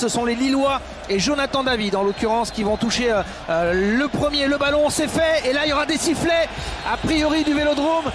Ce sont les Lillois et Jonathan David en l'occurrence qui vont toucher le premier, le ballon, c'est fait, et là il y aura des sifflets a priori du Vélodrome.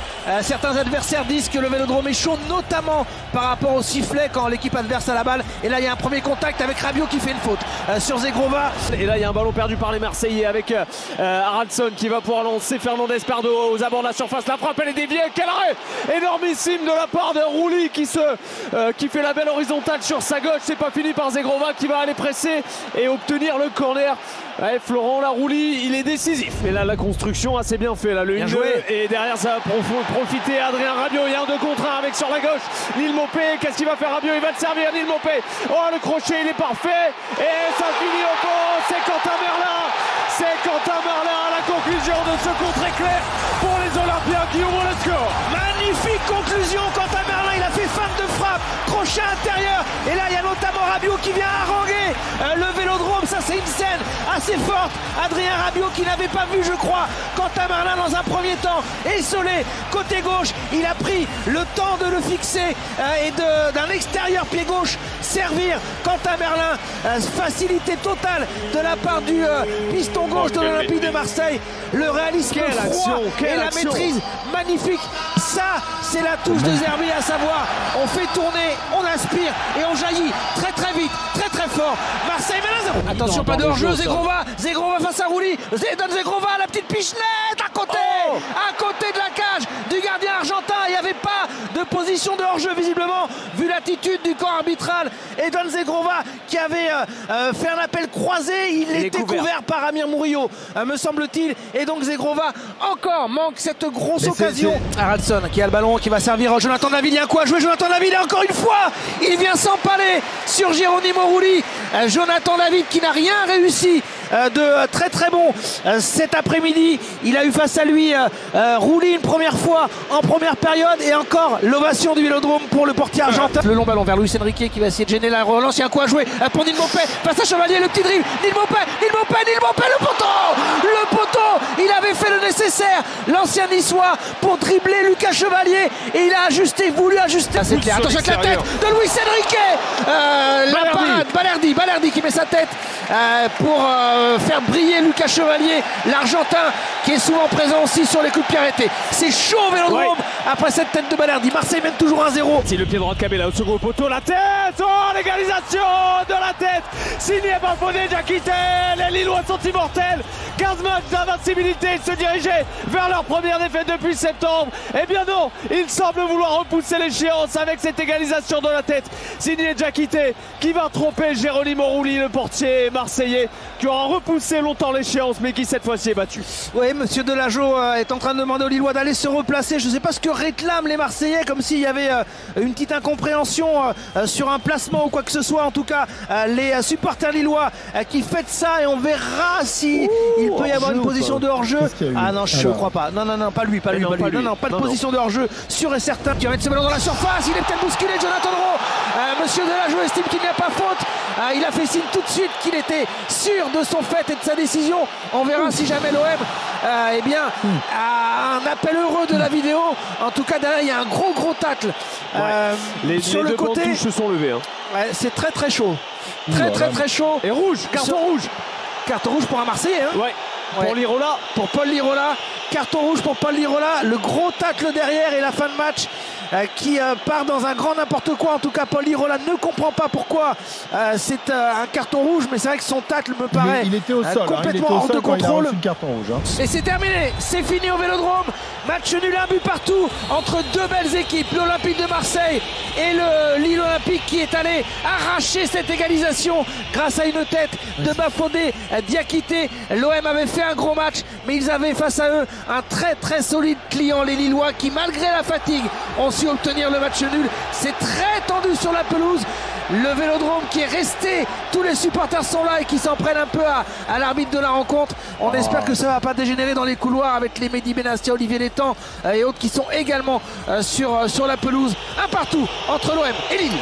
Certains adversaires disent que le Vélodrome est chaud, notamment par rapport au sifflet quand l'équipe adverse a la balle, et là il y a un premier contact avec Rabiot qui fait une faute sur Zegrova. Et là il y a un ballon perdu par les Marseillais avec Haraldson qui va pouvoir lancer Fernandez Pardo aux abords de la surface, la frappe elle est déviée, quel arrêt énormissime de la part de Rouli qui fait la belle horizontale sur sa gauche. C'est pas fini par Zegrova qui va aller presser et obtenir le corner. Ouais, Florent Larouli, il est décisif. Et là, la construction assez bien fait. Là, le 1-2. Et derrière, ça va profiter Adrien Rabiot. Il y a un 2 contre 1 avec sur la gauche Neil Maupay. Qu'est-ce qu'il va faire Rabiot? Il va le servir, Neil Maupay. Oh, le crochet, il est parfait. Et ça finit au fond. C'est Quentin Merlin. C'est Quentin Merlin à la conclusion de ce contre éclair pour les Olympiens qui ouvrent le score. Magnifique conclusion. Quentin Merlin, il a fait feinte de frappe. Crochet intérieur. Et là, il y a notamment Rabiot qui vient haranguer le Vélodrome. Ça, c'est une scène assez forte. Adrien Rabiot qui n'avait pas vu, je crois, Quentin Merlin dans un premier temps. Et Solé, côté gauche, il a pris le temps de le fixer et d'un extérieur pied gauche servir Quentin Merlin. Facilité totale de la part du piston gauche de l'Olympique de Marseille. Le réalisme froid et la maîtrise magnifique. Ça, c'est la touche de Zerbi, à savoir, on fait tourner, on aspire et on jaillit très très vite, très très fort. Marseille mène à 0. Attention, pas de hors-jeu, Zegrova face à Rouli. Donne Zegrova, la petite pichenette à côté, à côté de la cage du gardien argentin. Il n'y avait pas de position de hors-jeu visiblement, vu l'attitude du corps arbitral. Et Don Zegrova qui avait fait un appel croisé, il était couvert par Amir Murillo, me semble-t-il. Et donc Zegrova encore manque cette grosse occasion. Haraldson qui a le ballon, qui va servir Jonathan David. Il y a quoi à jouer, Jonathan David, et encore une fois il vient s'empaler sur Geronimo Rouli. Jonathan David qui n'a rien réussi de très très bon cet après-midi. Il a eu face à lui Rouli une première fois en première période, et encore l'ovation du Vélodrome pour le portier argentin. Le long ballon vers Luis Enrique qui va essayer de gêner la relance. Il y a quoi à jouer pour Neil Maupay face à Chevalier, le petit dribble, Neil Maupay, le poteau, il avait fait le nécessaire, l'ancien niçois, pour dribbler Lucas Chevalier, et il a ajusté, voulu ajuster. C'est clair, attention avec la tête de Luis Enrique, la parade, Balerdi qui met sa tête pour faire briller Lucas Chevalier, l'Argentin qui est souvent présent aussi sur les coups de pied arrêtés. C'est chaud au Vélodrome après cette tête de Balerdi. Marseille mène toujours 1-0. C'est le pied droit de Cabella au second poteau, la tête, l'égalisation de la tête, signé par Fodé Diakité. Les Lillois sont immortels. 15 matchs d'invincibilité, ils se dirigeaient vers leur première défaite depuis septembre. Eh bien non, ils semblent vouloir repousser l'échéance avec cette égalisation de la tête signé Diakité, qui va tromper Geronimo Rouli, le portier marseillais, qui aura repoussé longtemps l'échéance mais qui cette fois-ci est battu. Oui, monsieur Delageau est en train de demander aux Lillois d'aller se replacer. Je ne sais pas ce que réclament les Marseillais, comme s'il y avait une petite incompréhension sur un placement ou quoi que ce soit. En tout cas, les supporters lillois qui fêtent ça, et on verra si il peut y avoir une position de hors-jeu. Ah non, je ne crois pas. Non, pas lui. Pas de position de hors-jeu, sûr et certain. Qui va mettre ce ballon dans la surface, il est peut-être bousculé, Jonathan Rowe. Monsieur Delageau estime qu'il n'y a pas faute. Il a fait signe tout de suite qu'il était sûr de son fait et de sa décision. On verra si jamais l'OM a un appel heureux de la vidéo. En tout cas, derrière, il y a un gros tacle. Sur le côté, les se sont levés. Ouais, c'est très très chaud. Très chaud. Et rouge, carton rouge. Carton rouge pour un Marseillais. Pour Lirola. Pour Paul Lirola. Carton rouge pour Paul Lirola. Le gros tacle derrière et la fin de match qui part dans un grand n'importe quoi. En tout cas, Paul Lirola ne comprend pas pourquoi c'est un carton rouge, mais c'est vrai que son tacle me paraît il était au sol, complètement hors de contrôle. Le carton rouge, Et c'est terminé, c'est fini au Vélodrome. Match nul, un but partout entre deux belles équipes, l'Olympique de Marseille et le Lille Olympique, qui est allé arracher cette égalisation grâce à une tête de Bafodé Diakité. L'OM avait fait un gros match, mais ils avaient face à eux un très solide client, les Lillois, qui malgré la fatigue ont su obtenir le match nul. C'est très tendu sur la pelouse. Le Vélodrome qui est resté, tous les supporters sont là et qui s'en prennent un peu à l'arbitre de la rencontre. On espère que ça ne va pas dégénérer dans les couloirs avec les Mehdi Benassia, Olivier Létang et autres qui sont également sur la pelouse. Un partout entre l'OM et Lille.